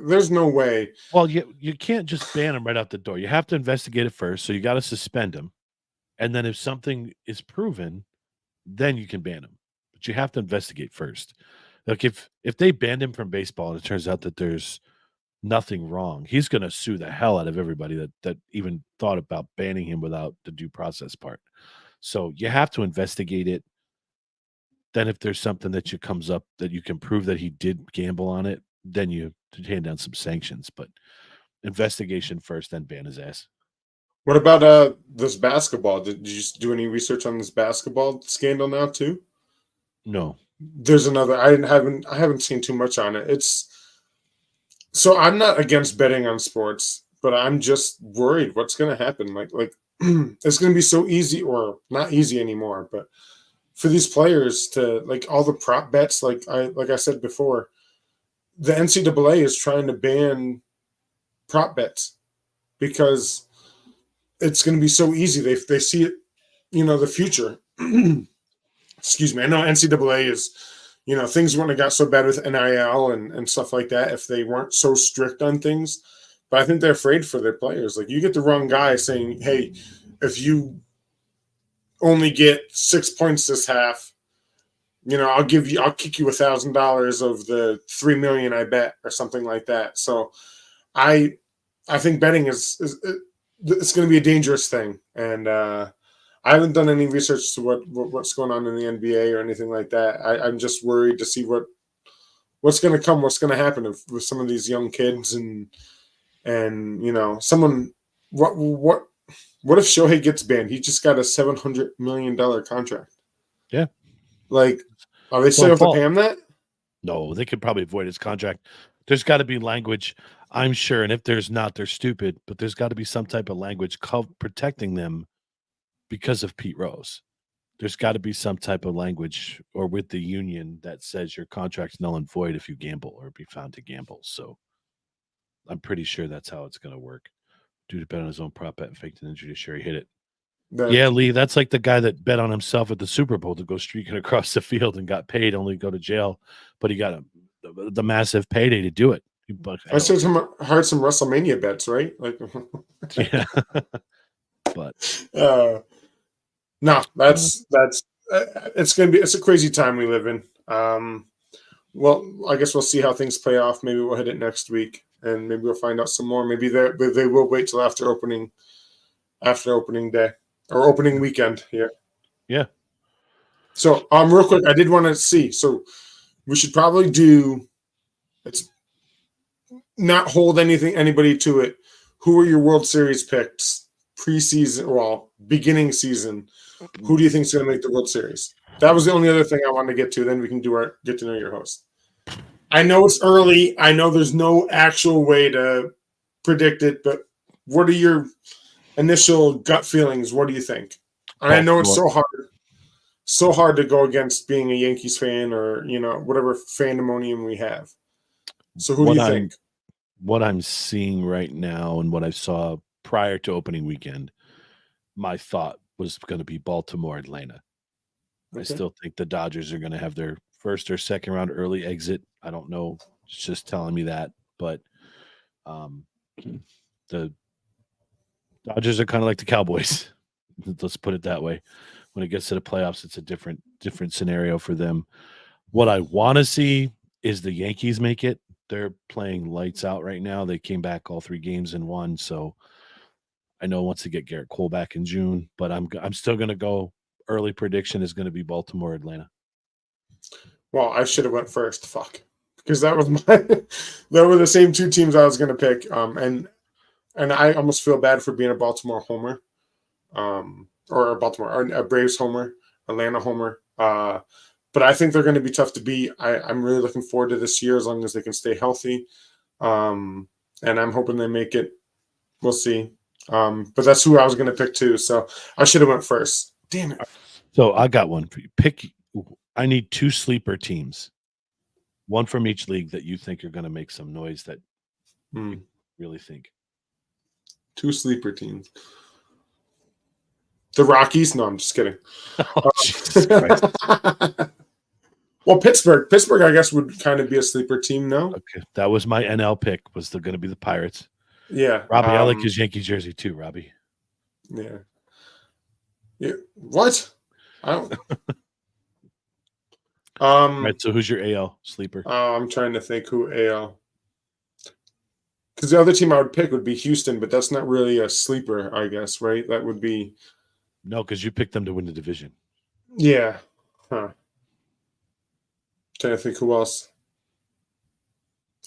There's no way. Well, you can't just ban him right out the door. You have to investigate it first. So you got to suspend him, and then if something is proven, then you can ban him. But you have to investigate first. Like if they banned him from baseball and it turns out that there's nothing wrong, he's going to sue the hell out of everybody that even thought about banning him without the due process part. So you have to investigate it. Then if there's something that comes up that you can prove that he did gamble on it, then you hand down some sanctions. But investigation first, then ban his ass. What about this basketball? Did you do any research on this basketball scandal now too? No. There's another. I haven't seen too much on it. So I'm not against betting on sports, but I'm just worried what's going to happen. Like it's going to be so easy, or not easy anymore, but for these players to all the prop bets, like I said before, the NCAA is trying to ban prop bets because it's going to be so easy. They see it, the future. Excuse me. I know NCAA is, things wouldn't have got so bad with NIL and stuff like that if they weren't so strict on things. But I think they're afraid for their players. Like, you get the wrong guy saying, hey, if you only get 6 points this half, I'll kick you $1,000 of the $3 million I bet, or something like that. So I think betting is it's going to be a dangerous thing. And I haven't done any research to what's going on in the NBA or anything like that. I'm just worried to see what's going to come, what's going to happen with some of these young kids and someone. What if Shohei gets banned? He just got a $700 million contract. Yeah. Are they still have to pay him that? No, they could probably avoid his contract. There's got to be language, I'm sure, and if there's not, they're stupid. But there's got to be some type of language protecting them because of Pete Rose. There's got to be some type of language or with the union that says your contract's null and void if you gamble or be found to gamble. So I'm pretty sure that's how it's going to work. Dude bet on his own prop bet and faked an injury to Sherry hit it. Yeah, Lee, that's like the guy that bet on himself at the Super Bowl to go streaking across the field and got paid, only to go to jail, but he got the massive payday to do it. I heard some WrestleMania bets, right? Yeah. But no, that's it's a crazy time we live in. Well, I guess we'll see how things play off. Maybe we'll hit it next week, and maybe we'll find out some more. Maybe they will wait till after opening day or opening weekend here. Yeah. So, real quick, I did want to see. So, we should probably not hold anybody to it. Who are your World Series picks preseason? Well, beginning season. Who do you think is going to make the World Series? That was the only other thing I wanted to get to. Then we can do our get to know your host. I know it's early. I know there's no actual way to predict it, but what are your initial gut feelings? What do you think? And I know it's so hard to go against being a Yankees fan or whatever fandemonium we have. So who do you think? What I'm seeing right now and what I saw prior to opening weekend, my thought was going to be Baltimore, Atlanta. Okay. I still think the Dodgers are going to have their first or second round early exit. I don't know. It's just telling me that. But the Dodgers are kind of like the Cowboys. Let's put it that way. When it gets to the playoffs, it's a different scenario for them. What I want to see is the Yankees make it. They're playing lights out right now. They came back all 3 games and won. So I know once they get Garrett Cole back in June, but I'm still going to go. Early prediction is going to be Baltimore, Atlanta. Well, I should have went first. Fuck, because that was that were the same 2 teams I was going to pick. And I almost feel bad for being a Baltimore homer, or a Braves homer, Atlanta homer. But I think they're going to be tough to beat. I'm really looking forward to this year as long as they can stay healthy. And I'm hoping they make it. We'll see. But that's who I was going to pick too. So I should have went first. Damn it. So I got one for you. I need 2 sleeper teams. One from each league that you think are going to make some noise that you really think. 2 sleeper teams. The Rockies? No, I'm just kidding. Oh, Jesus Christ. Well, Pittsburgh, I guess, would kind of be a sleeper team, no? Okay, that was my NL pick. Was going to be the Pirates? Yeah, Robbie, I like his Yankee jersey too, Robbie. Yeah. Yeah. What? I don't. Right. So who's your AL sleeper? I'm trying to think who AL. Because the other team I would pick would be Houston, but that's not really a sleeper, I guess, right? That would be. No, because you picked them to win the division. Yeah. Huh. Trying to think who else.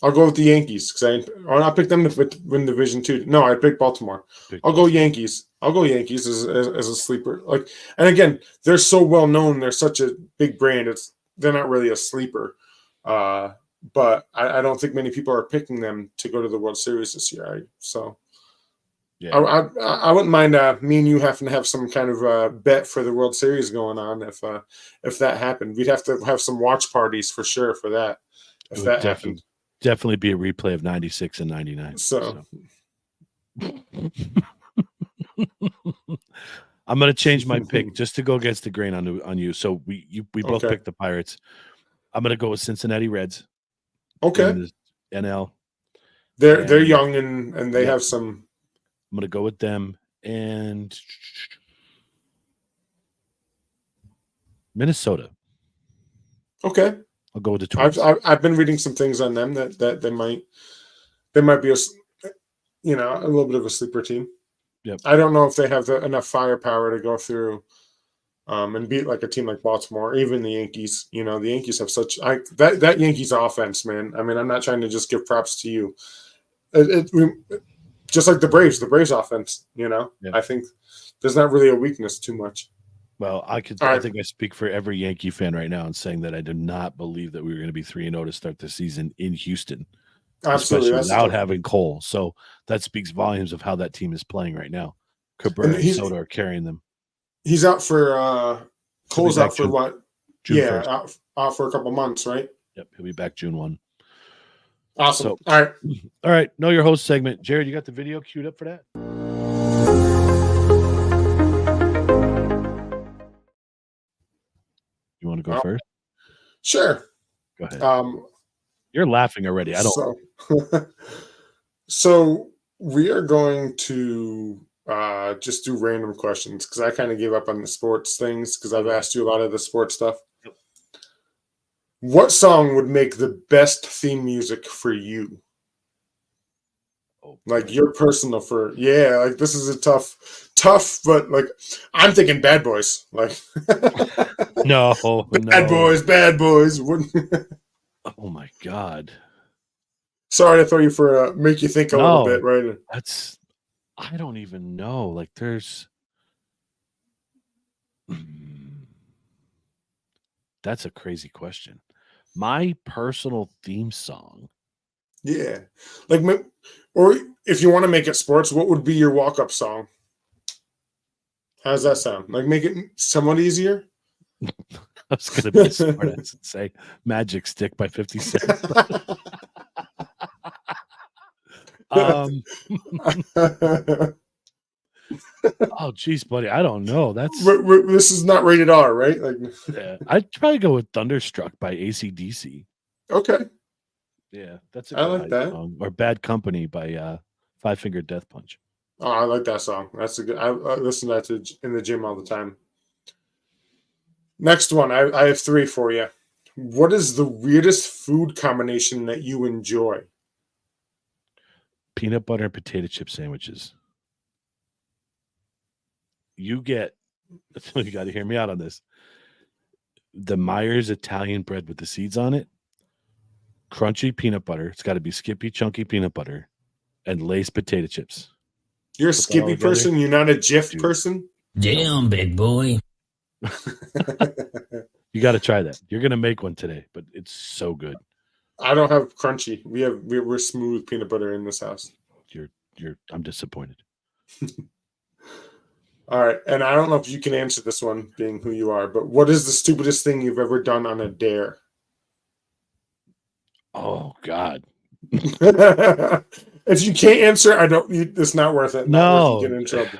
I'll go with the Yankees because I picked them to win division too. No, I picked Baltimore. I'll go Yankees. I'll go Yankees as a sleeper. And again, they're so well known. They're such a big brand. They're not really a sleeper. But I don't think many people are picking them to go to the World Series this year. Yeah. I wouldn't mind me and you having to have some kind of bet for the World Series going on if that happened. We'd have to have some watch parties for sure for that if that happened. Definitely be a replay of 96 and 99. So. I'm going to change my pick just to go against the grain on you. So we both picked the Pirates. I'm going to go with Cincinnati Reds. Okay. NL. They're young and they have some. I'm going to go with them and Minnesota. Okay. I'll go with the Twins. I've been reading some things on them that they might be a little bit of a sleeper team. Yep. I don't know if they have enough firepower to go through and beat like a team like Baltimore, or even the Yankees. The Yankees have such that Yankees offense, man. I mean, I'm not trying to just give props to you. Just like the Braves offense. Yep. I think there's not really a weakness too much. Well, I think I speak for every Yankee fan right now in saying that I do not believe that we were going to be 3-0 to start the season in Houston. Absolutely. Especially without having Cole. So that speaks volumes of how that team is playing right now. Cabrera and Soto are carrying them. He's out for Cole's out for what? June 1st. Out for a couple months, right? Yep, he'll be back June 1. Awesome. So, all right. Know your host segment. Jared, you got the video queued up for that? You want to go first? Sure. Go ahead. You're laughing already. So we are going to just do random questions because I kind of gave up on the sports things because I've asked you a lot of the sports stuff. Yep. What song would make the best theme music for you? Like your personal like this is a tough, but like I'm thinking Bad Boys. Like no. Bad Boys. Oh my God. Sorry to throw you for make you think a little bit, right? I don't even know. Like that's a crazy question. My personal theme song. Yeah. Or if you want to make it sports, what would be your walk-up song? How does that sound? Like make it somewhat easier? I was going to be smart and say Magic Stick by 50 Cent. Oh, geez, buddy. I don't know. This is not rated R, right? Like, yeah, I'd probably go with Thunderstruck by AC/DC. Okay. Yeah, that's I like that. Song. Or Bad Company by Five Finger Death Punch. Oh, I like that song. That's a good. I listen to that in the gym all the time. Next one, I have 3 for you. What is the weirdest food combination that you enjoy? Peanut butter and potato chip sandwiches. You got to hear me out on this. The Myers Italian bread with the seeds on it, crunchy peanut butter. It's got to be Skippy chunky peanut butter and Lay's potato chips. You're a Skippy person? You're not a Jif person? Damn, big boy. You got to try that. You're going to make one today, but it's so good. I don't have crunchy. We're smooth peanut butter in this house. I'm disappointed. All right, and I don't know if you can answer this one, being who you are, but what is the stupidest thing you've ever done on a dare? Oh God! If you can't answer, it's not worth it. No, get in trouble.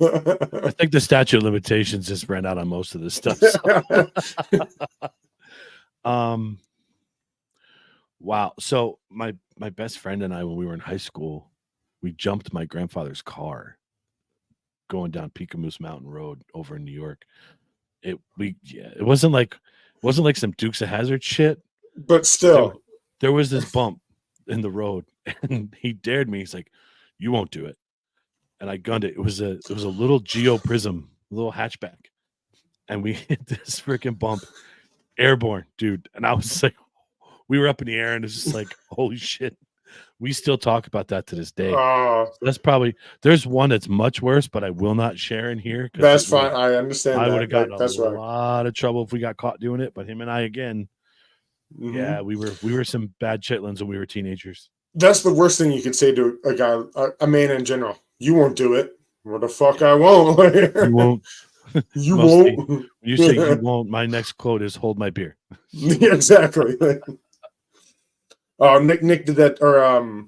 I think the statute of limitations just ran out on most of this stuff. So. Wow. So my best friend and I, when we were in high school, we jumped my grandfather's car going down Peekamoose Mountain Road over in New York. It wasn't like some Dukes of Hazzard shit, but still there was this bump in the road, and he dared me. He's like, "You won't do it." And I gunned it. It was a little Geo Prism, a little hatchback, and we hit this freaking bump, airborne, dude. And I was like, we were up in the air, and it's just like, holy shit. We still talk about that to this day. That's probably, there's one that's much worse, but I will not share in here. That's fine. I understand. I would have gotten a lot of trouble if we got caught doing it. But him and I, again, yeah, we were some bad chitlins when we were teenagers. That's the worst thing you could say to a guy, a man in general. You won't do it. What the fuck I won't. You won't. You won't. When you say you won't, my next quote is "Hold my beer." Yeah, exactly. Nick did that, or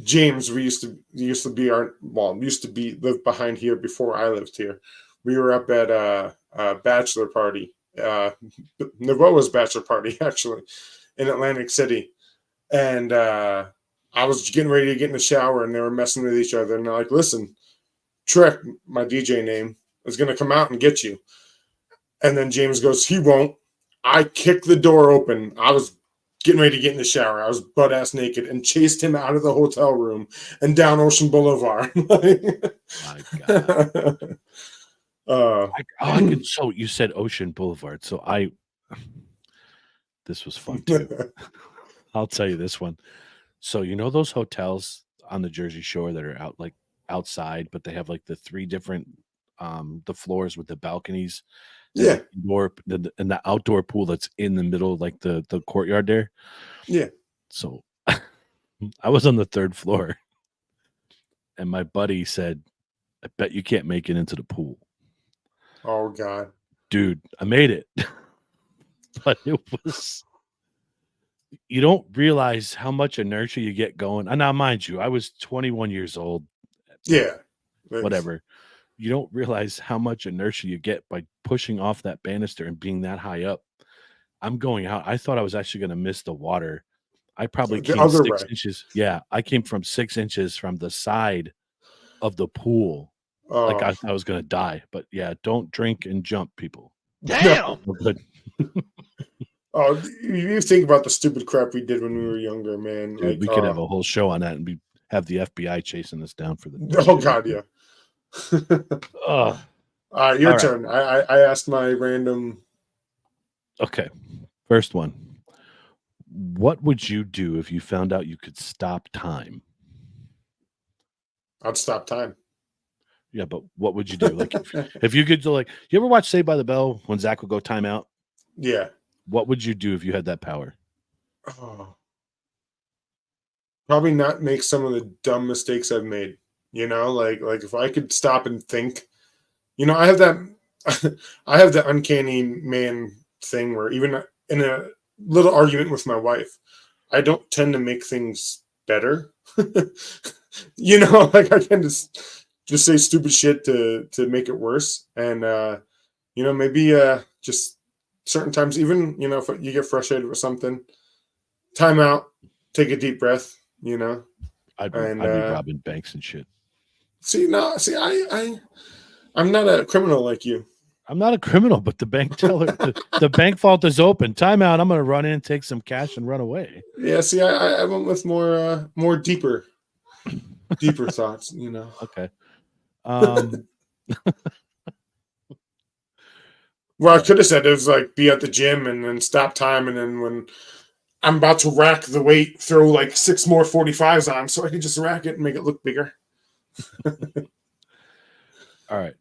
James. We used to live behind here before I lived here. We were up at a bachelor party, Novoa's bachelor party actually, in Atlantic City, and I was getting ready to get in the shower, and they were messing with each other, and they're like, "Listen, Trick, my DJ name, is going to come out and get you." And then James goes, "He won't." I kicked the door open. I was getting ready to get in the shower. I was butt-ass naked and chased him out of the hotel room and down Ocean Boulevard. My God. So you said Ocean Boulevard. So this was fun too. I'll tell you this one. So you know those hotels on the Jersey Shore that are outside, but they have like the three different the floors with the balconies. Yeah. And the outdoor pool that's in the middle, like the courtyard there. Yeah. So I was on the third floor, and my buddy said, "I bet you can't make it into the pool." Oh God. Dude, I made it. But it was, you don't realize how much inertia you get going. And now, mind you, I was 21 years old. Yeah. Whatever. You don't realize how much inertia you get by pushing off that banister and being that high up. I'm going out. I thought I was actually going to miss the water. I probably came 6 inches. Yeah, I came from 6 inches from the side of the pool. Like I thought I was going to die. But yeah, don't drink and jump, people. Damn. Good. You think about the stupid crap we did when we were younger, man. Dude, we could have a whole show on that, and have the FBI chasing us down for the. Oh God, yeah. Your turn. Right. I asked my random. Okay, first one. What would you do if you found out you could stop time? I'd stop time. Yeah, but what would you do? Like, if you could, you ever watch Saved by the Bell when Zach would go timeout? Yeah. What would you do if you had that power? Probably not make some of the dumb mistakes I've made. You know, like if I could stop and think, you know, I have that uncanny man thing where even in a little argument with my wife, I don't tend to make things better. You know, like I tend to just say stupid shit to make it worse. And, you know, maybe just certain times, even, you know, if you get frustrated with something, time out, take a deep breath, you know. I'd be robbing banks and shit. I'm not a criminal like you. I'm not a criminal, but the bank teller, the bank vault is open. Timeout. I'm going to run in, take some cash, and run away. Yeah, see, I went with more deeper thoughts, you know. Okay. Well, I could have said it was like be at the gym and then stop time, and then when I'm about to rack the weight, throw like 6 more 45s on so I can just rack it and make it look bigger. All right.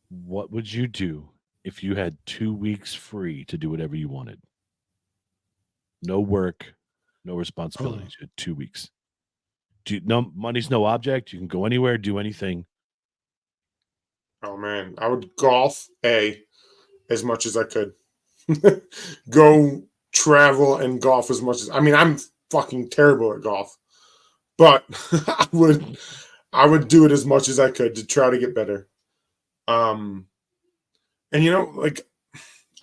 What would you do if you had 2 weeks free to do whatever you wanted? No work, no responsibilities. You had 2 weeks. No money's no object. You can go anywhere, do anything. Oh man, I would golf as much as I could. Go travel and golf as much as I'm fucking terrible at golf. But I would do it as much as I could to try to get better. And like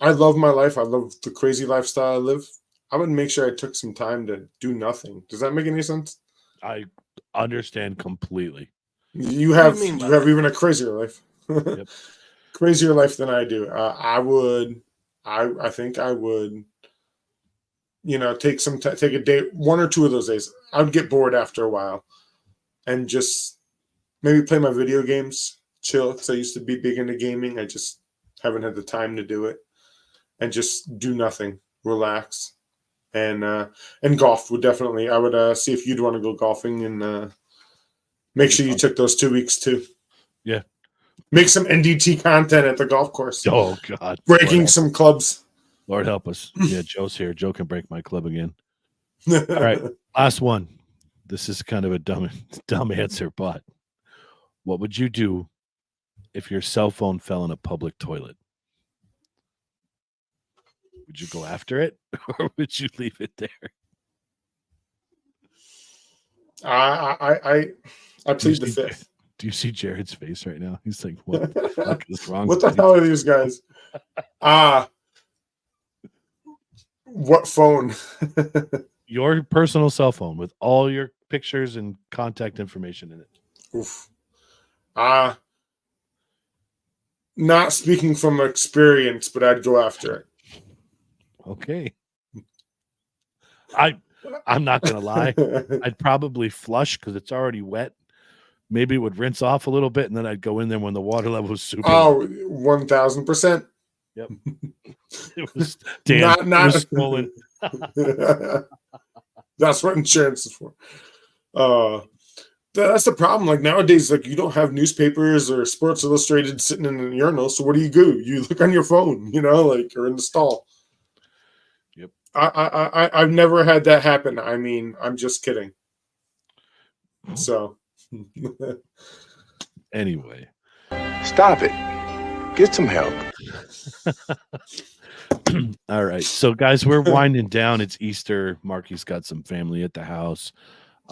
I love my life. I love the crazy lifestyle I live. I would make sure I took some time to do nothing. Does that make any sense? I understand completely. You have even a crazier life. Yep. Crazier life than I do. I think I would, take a day, 1 or 2 of those days. I would get bored after a while and just maybe play my video games, chill. Because I used to be big into gaming. I just haven't had the time to do it, and just do nothing, relax, and golf would definitely. I would see if you'd want to go golfing and make sure you took those 2 weeks too. Yeah. Make some NDT content at the golf course. Oh God! Breaking some clubs. Lord help us. Yeah, Joe's here. Joe can break my club again. All right, last one. This is kind of a dumb answer, but what would you do if your cell phone fell in a public toilet? Would you go after it, or would you leave it there? I plead the fifth. Do you see Jared's face right now? He's like, what the fuck is wrong? What the hell are these guys? What phone? Your personal cell phone with all your pictures and contact information in it. Oof. Not speaking from experience, but I'd go after it. Okay. I'm not going to lie. I'd probably flush because it's already wet. Maybe it would rinse off a little bit, and then I'd go in there when the water level was super. Oh, 1,000%. Yep. It was not swollen. That's what insurance is for. That's the problem. Like nowadays, like you don't have newspapers or Sports Illustrated sitting in a urinal. So what do? You look on your phone, or in the stall. Yep. I've never had that happen. I'm just kidding. So. Anyway, stop it. Get some help. All right, so guys, we're winding down. It's Easter. Marky's got some family at the house.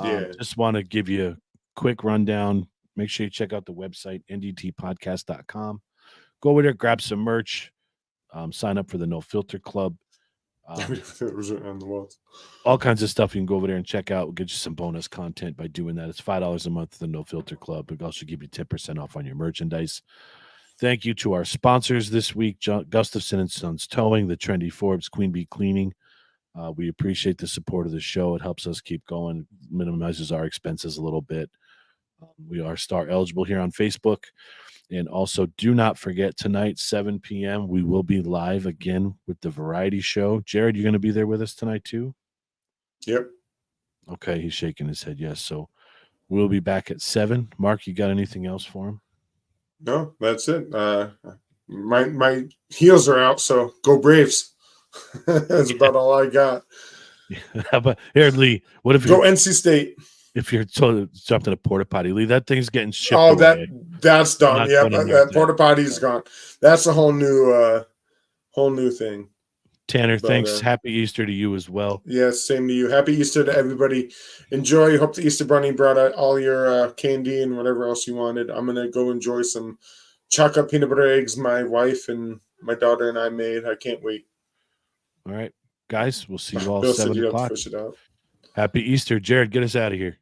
Just want to give you a quick rundown. Make sure you check out the website ndtpodcast.com. Go over there, grab some merch, sign up for the No Filter Club. All kinds of stuff you can go over there and check out. We'll get you some bonus content by doing that. It's $5 a month for the No Filter Club. We'll also give you 10% off on your merchandise. Thank you to our sponsors this week, Gustafson and Sons Towing, the Trendy Forbes, Queen Bee Cleaning. We appreciate the support of the show. It helps us keep going, minimizes our expenses a little bit. We are star eligible here on Facebook. And also, do not forget, tonight, 7 p.m., we will be live again with the Variety Show. Jared, you're going to be there with us tonight, too? Yep. Okay, he's shaking his head, yes. So we'll be back at 7. Mark, you got anything else for him? No, that's it. My heels are out, so go Braves. That's about all I got. How about here, Lee? What if go NC State? If you're jumped in a porta potty, Lee, that thing's getting shipped. Oh, away. That's done. Yeah, that porta potty's gone. That's a whole new thing. Tanner, thanks. Happy Easter to you as well. Yes, same to you. Happy Easter to everybody. Enjoy. Hope the Easter Bunny brought out all your candy and whatever else you wanted. I'm gonna go enjoy some chocolate peanut butter eggs my wife and my daughter and I made. I can't wait. All right, guys, we'll see you all Bill 7 said you o'clock. have to fish it out. Happy Easter. Jared, get us out of here.